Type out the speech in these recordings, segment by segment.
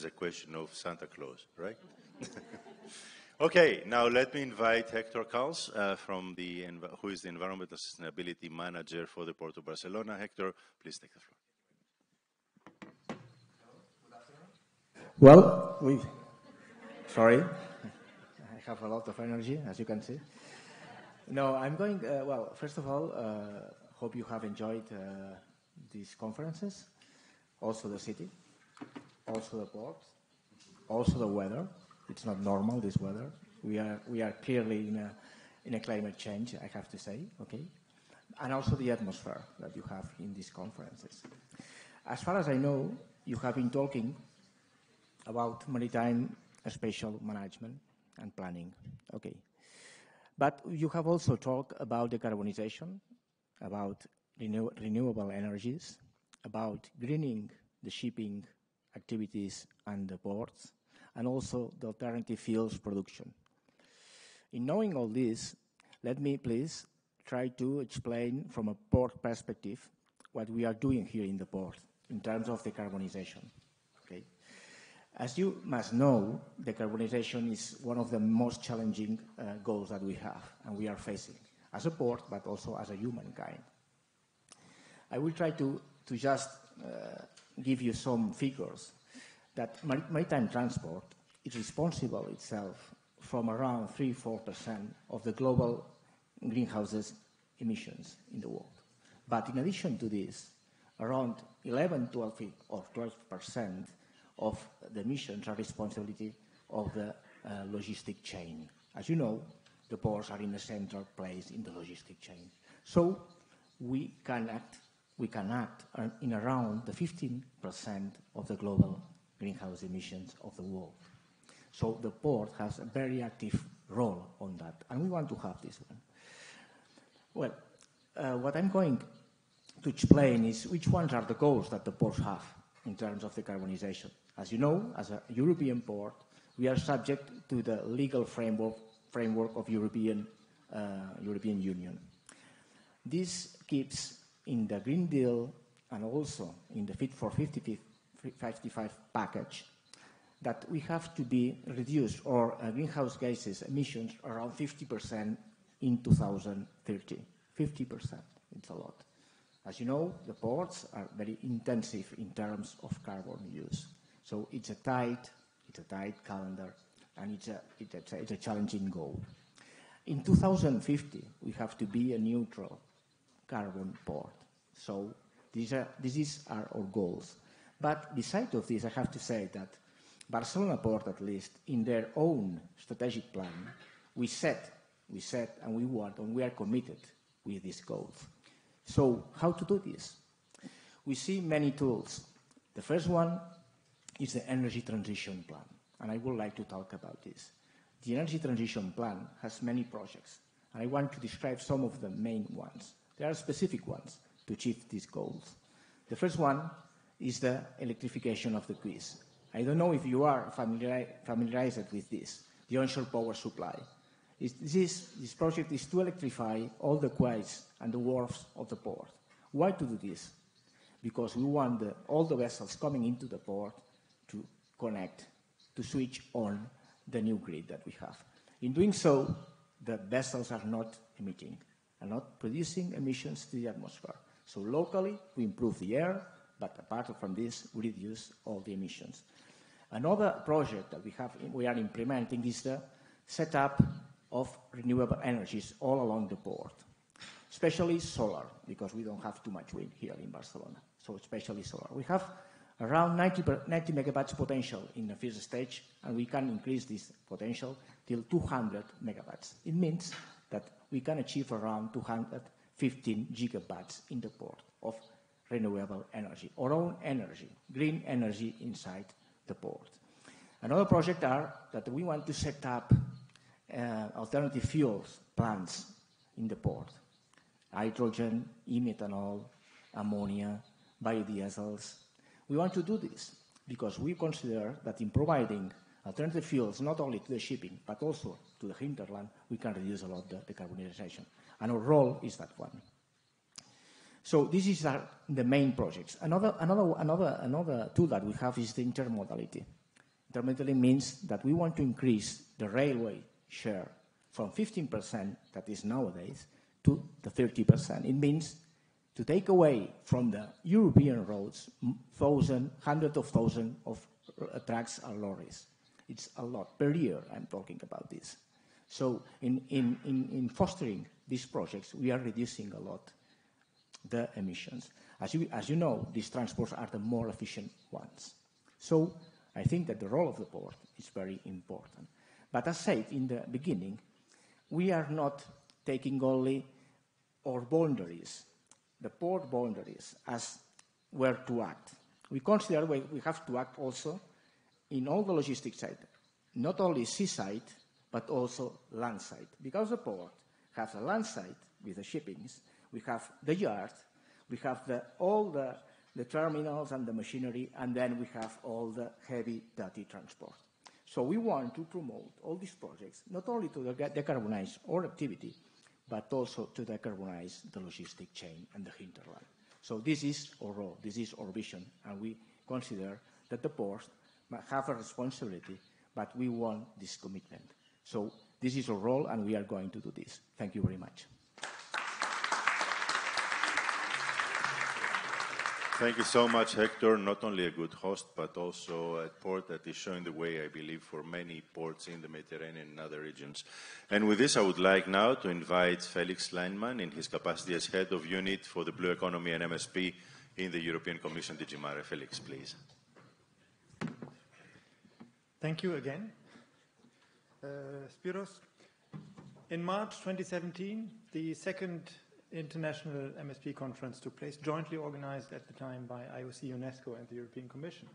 a question of Santa Claus, right? Okay, now let me invite Hector Cals, who is the Environmental Sustainability Manager for the Port of Barcelona. Hector, please take the floor. Well, sorry, I have a lot of energy, as you can see. No, I'm going, well, first of all, hope you have enjoyed these conferences, also the city, also the port, also the weather. It's not normal, this weather. We are clearly in a climate change, I have to say, okay? And also the atmosphere that you have in these conferences. As far as I know, you have been talking about maritime spatial management and planning, okay? But you have also talked about decarbonization, about renewable energies, about greening the shipping activities and the ports, and also the alternative fuels production. In knowing all this, let me please try to explain from a port perspective what we are doing here in the port in terms of decarbonization. Okay? As you must know, decarbonization is one of the most challenging goals that we have and we are facing as a port, but also as a humankind. I will try to just give you some figures that maritime transport is responsible itself from around 3–4% of the global greenhouse emissions in the world. But in addition to this, around 11–12% of the emissions are responsibility of the logistic chain. As you know, the ports are in the central place in the logistic chain. So we can act in around the 15% of the global greenhouse emissions of the world. So the port has a very active role on that, and we want to have this one. Well, what I'm going to explain is which ones are the goals that the ports have in terms of decarbonization. As you know, as a European port, we are subject to the legal framework of European Union. This keeps in the Green Deal and also in the Fit for 55 package that we have to be reduced our greenhouse gases emissions around 50% in 2030. 50%, it's a lot. As you know, the ports are very intensive in terms of carbon use. So it's a tight calendar, and it's a challenging goal. In 2050, we have to be a neutral carbon port. So these are our goals. But besides of this, I have to say that Barcelona Port, at least, in their own strategic plan, we set and we want and we are committed with these goals. So how to do this? We see many tools. The first one is the energy transition plan, and I would like to talk about this. The energy transition plan has many projects, and I want to describe some of the main ones. There are specific ones to achieve these goals. The first one is the electrification of the quays. I don't know if you are familiarized with this, the onshore power supply. This project is to electrify all the quays and the wharves of the port. Why to do this? Because we want all the vessels coming into the port to connect, to switch on the new grid that we have. In doing so, the vessels are not emitting, are not producing emissions to the atmosphere. So locally, we improve the air, but apart from this, we reduce all the emissions. Another project that we are implementing is the setup of renewable energies all along the port, especially solar, because we don't have too much wind here in Barcelona, so especially solar. We have around 90 megawatts potential in the first stage, and we can increase this potential till 200 megawatts. It means that we can achieve around 215 gigawatts in the port of renewable energy, our own energy, green energy inside the port. Another project are that we want to set up alternative fuels plants in the port. Hydrogen, e-methanol, ammonia, biodiesels. We want to do this because we consider that in providing alternative fuels not only to the shipping but also to the hinterland, we can reduce a lot the decarbonization. And our role is that one. So this is the main projects. Another tool that we have is the intermodality. Intermittently means that we want to increase the railway share from 15% that is nowadays to the 30%. It means to take away from the European roads hundreds of thousands of trucks and lorries. It's a lot per year. I'm talking about this. So in fostering these projects, we are reducing a lot the emissions. As you know, these transports are the more efficient ones. So I think that the role of the port is very important. But as said in the beginning, we are not taking only our boundaries, the port boundaries, as where to act. We consider we have to act also in all the logistics side, not only seaside, but also land side. Because the port has a land side with the shippings, we have the yard, we have all the terminals and the machinery, and then we have all the heavy, dirty transport. So we want to promote all these projects, not only to decarbonize our activity, but also to decarbonize the logistic chain and the hinterland. So this is our role, this is our vision, and we consider that the ports have a responsibility, but we want this commitment. So this is our role, and we are going to do this. Thank you very much. Thank you so much, Hector. Not only a good host, but also a port that is showing the way, I believe, for many ports in the Mediterranean and other regions. And with this, I would like now to invite Felix Leinmann in his capacity as Head of Unit for the Blue Economy and MSP in the European Commission DG Mare. Felix, please. Thank you again. Spiros, in March 2017, the second International MSP conference took place, jointly organized at the time by IOC, UNESCO, and the European Commission.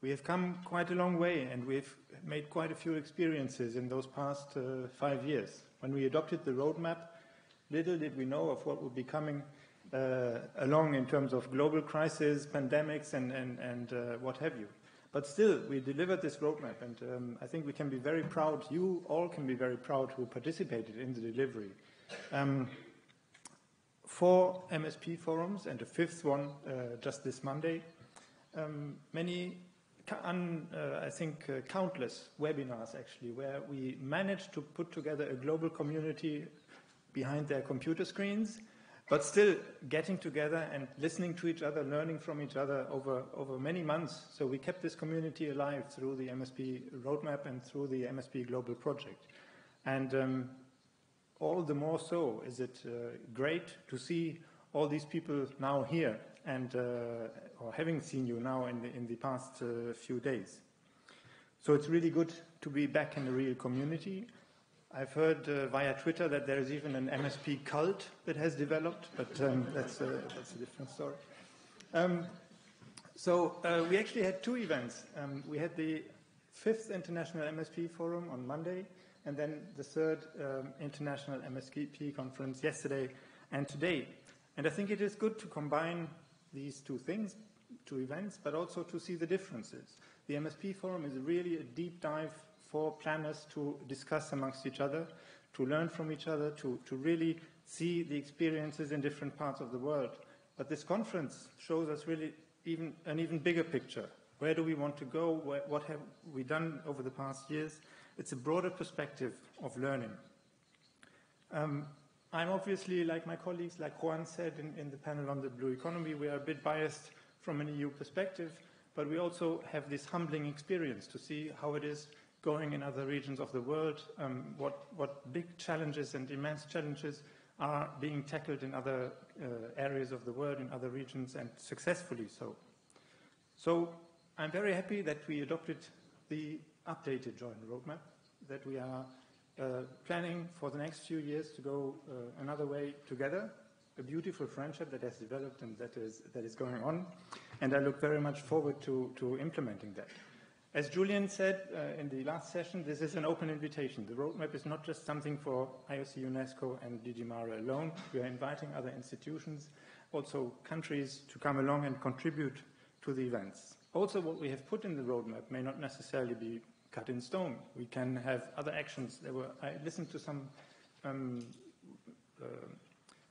We have come quite a long way, and we've made quite a few experiences in those past 5 years. When we adopted the roadmap, little did we know of what would be coming along in terms of global crises, pandemics, and what have you. But still, we delivered this roadmap, and I think we can be very proud, you all can be very proud who participated in the delivery. 4 MSP forums and a 5th one just this Monday. I think countless webinars actually, where we managed to put together a global community behind their computer screens, but still getting together and listening to each other, learning from each other over many months. So we kept this community alive through the MSP roadmap and through the MSP Global Project. And all the more so is it great to see all these people now here and or having seen you now in the past few days. So it's really good to be back in a real community. I've heard via Twitter that there is even an MSP cult that has developed, but that's a different story. So we actually had 2 events. We had the 5th International MSP Forum on Monday, and then the 3rd International MSP Conference yesterday and today. And I think it is good to combine these 2 things, 2 events, but also to see the differences. The MSP Forum is really a deep dive for planners to discuss amongst each other, to learn from each other, to really see the experiences in different parts of the world. But this conference shows us really an even bigger picture. Where do we want to go? What have we done over the past years? It's a broader perspective of learning. I'm obviously, like my colleagues, like Juan said in the panel on the blue economy, we are a bit biased from an EU perspective, but we also have this humbling experience to see how it is going in other regions of the world, what big challenges and immense challenges are being tackled in other areas of the world, in other regions, and successfully so. So I'm very happy that we adopted the updated joint roadmap, that we are planning for the next few years to go another way together, a beautiful friendship that has developed and that is going on, and I look very much forward to implementing that. As Julian said in the last session, this is an open invitation. The roadmap is not just something for IOC, UNESCO, and DG Mare alone. We are inviting other institutions, also countries, to come along and contribute to the events. Also, what we have put in the roadmap may not necessarily be cut in stone. We can have other actions. I listened to some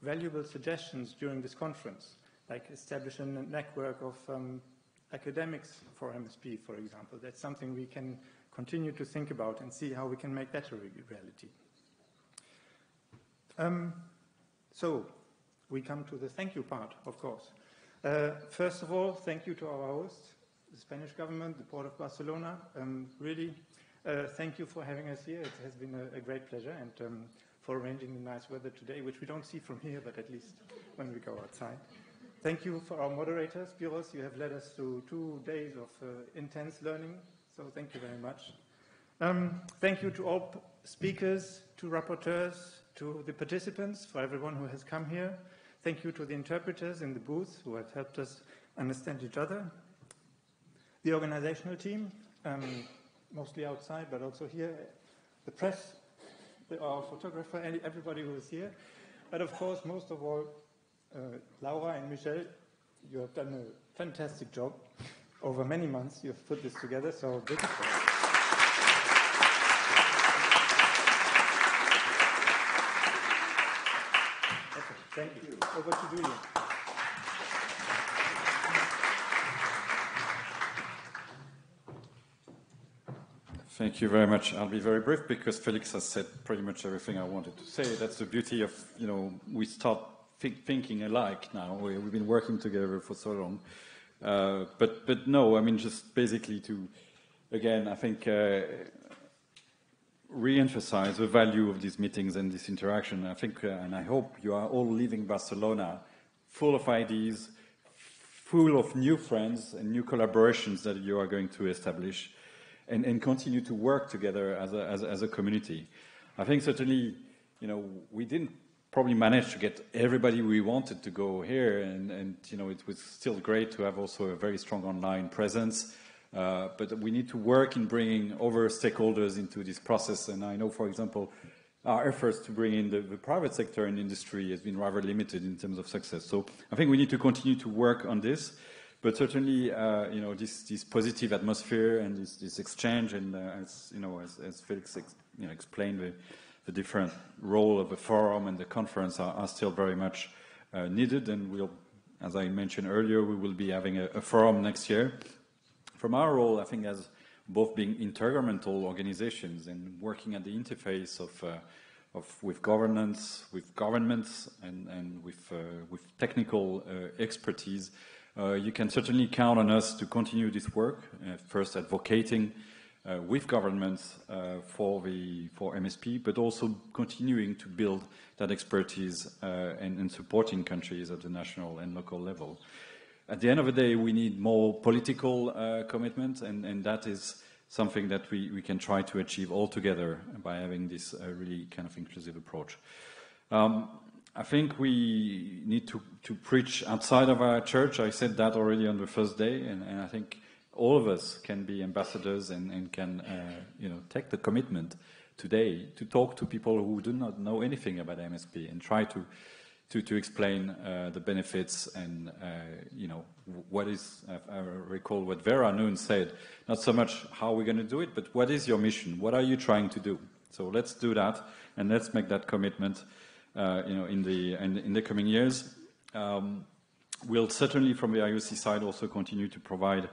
valuable suggestions during this conference, like establishing a network of academics for MSP, for example. That's something we can continue to think about and see how we can make that a reality. So we come to the thank you part, of course. First of all, thank you to our hosts, the Spanish government, the Port of Barcelona. Really, thank you for having us here. It has been a great pleasure, and for arranging the nice weather today, which we don't see from here, but at least when we go outside. Thank you for our moderators, Spiros. You have led us through 2 days of intense learning, so thank you very much. Thank you to all speakers, to rapporteurs, to the participants, for everyone who has come here. Thank you to the interpreters in the booth who have helped us understand each other. The organizational team, mostly outside, but also here. The press, our photographer, and everybody who is here. But of course, most of all, Laura and Michel, you have done a fantastic job. Over many months, you have put this together, so big applause. Thank you. Over to Julian. Thank you very much. I'll be very brief because Felix has said pretty much everything I wanted to say. That's the beauty of, we start thinking alike now. We've been working together for so long. But no, I mean, just basically to, again, I think, re-emphasize the value of these meetings and this interaction. I think, and I hope you are all leaving Barcelona full of ideas, full of new friends and new collaborations that you are going to establish and continue to work together as a community. I think certainly, we didn't probably manage to get everybody we wanted to go here, and it was still great to have also a very strong online presence. But we need to work in bringing other stakeholders into this process. And I know, for example, our efforts to bring in the private sector and industry has been rather limited in terms of success. So I think we need to continue to work on this. But certainly, this positive atmosphere and this exchange, and as Felix explained, the different role of the forum and the conference are still very much needed. And we'll, as I mentioned earlier, we will be having a forum next year. From our role, I think, as both being intergovernmental organizations and working at the interface with governance, with governments, and with technical expertise, you can certainly count on us to continue this work. First, advocating with governments for MSP, but also continuing to build that expertise and supporting countries at the national and local level. At the end of the day, we need more political commitment, and that is something that we can try to achieve all together by having this really kind of inclusive approach. I think we need to preach outside of our church. I said that already on the first day, and I think all of us can be ambassadors and can take the commitment today to talk to people who do not know anything about MSP and try to explain the benefits and, what is, I recall what Vera Noon said, not so much how we're going to do it, but what is your mission? What are you trying to do? So let's do that, and let's make that commitment, in the coming years. We'll certainly, from the IOC side, also continue to provide,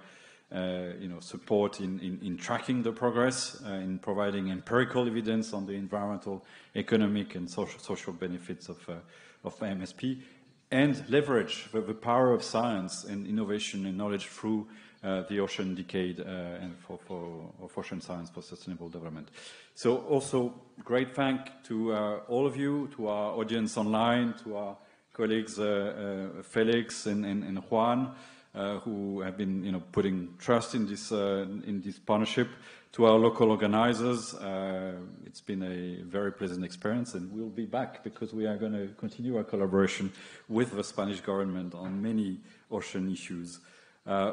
support in tracking the progress, in providing empirical evidence on the environmental, economic, and social benefits of MSP, and leverage the power of science and innovation and knowledge through the Ocean Decade and of Ocean Science for Sustainable Development. So also great thank to all of you, to our audience online, to our colleagues Felix and Juan, who have been putting trust in this partnership. To our local organizers, it's been a very pleasant experience, and we'll be back because we are going to continue our collaboration with the Spanish government on many ocean issues.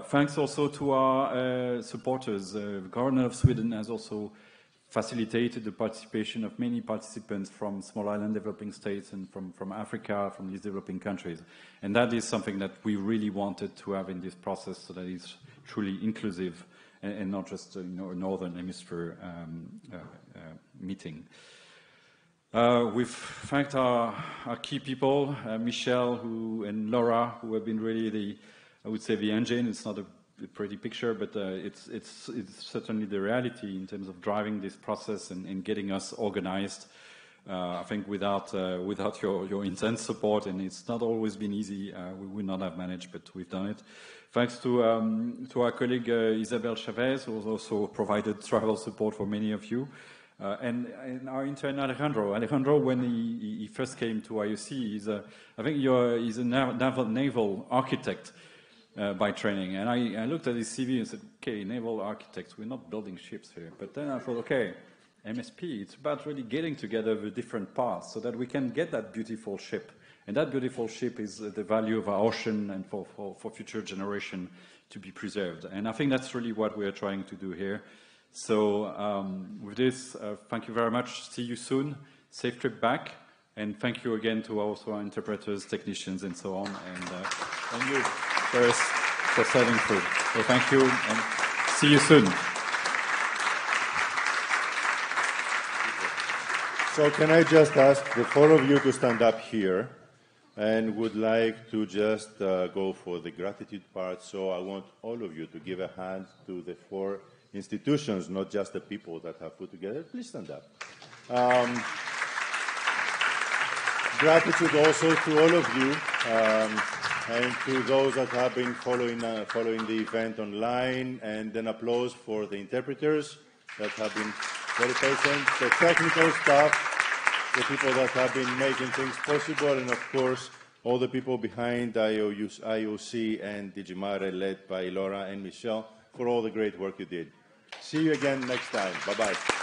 Thanks also to our supporters. The government of Sweden has also facilitated the participation of many participants from small island developing states and from Africa, from these developing countries. And that is something that we really wanted to have in this process, so that it's truly inclusive and not just a Northern Hemisphere meeting. We've thanked our key people, Michel and Laura, who have been really I would say the engine. It's not a a pretty picture, but it's certainly the reality in terms of driving this process and getting us organized. I think without your intense support, and it's not always been easy, we would not have managed, but we've done it. Thanks to our colleague Isabel Chavez, who has also provided travel support for many of you. And our intern Alejandro. Alejandro, when he first came to IOC, I think he's a naval architect by training. And I looked at his CV and said, okay, naval architects, we're not building ships here. But then I thought, okay, MSP, it's about really getting together the different parts so that we can get that beautiful ship. And that beautiful ship is the value of our ocean and for future generation to be preserved. And I think that's really what we are trying to do here. So with this, thank you very much. See you soon. Safe trip back. And thank you again to also our interpreters, technicians, and so on. And thank you first for serving food. So thank you and see you soon. So can I just ask the four of you to stand up here, and would like to just go for the gratitude part. So I want all of you to give a hand to the four institutions, not just the people that have put together. Please stand up. Gratitude also to all of you, and to those that have been following the event online, and an applause for the interpreters that have been very patient, the technical staff, the people that have been making things possible, and of course, all the people behind IOC and Digimare, led by Laura and Michelle, for all the great work you did. See you again next time. Bye-bye.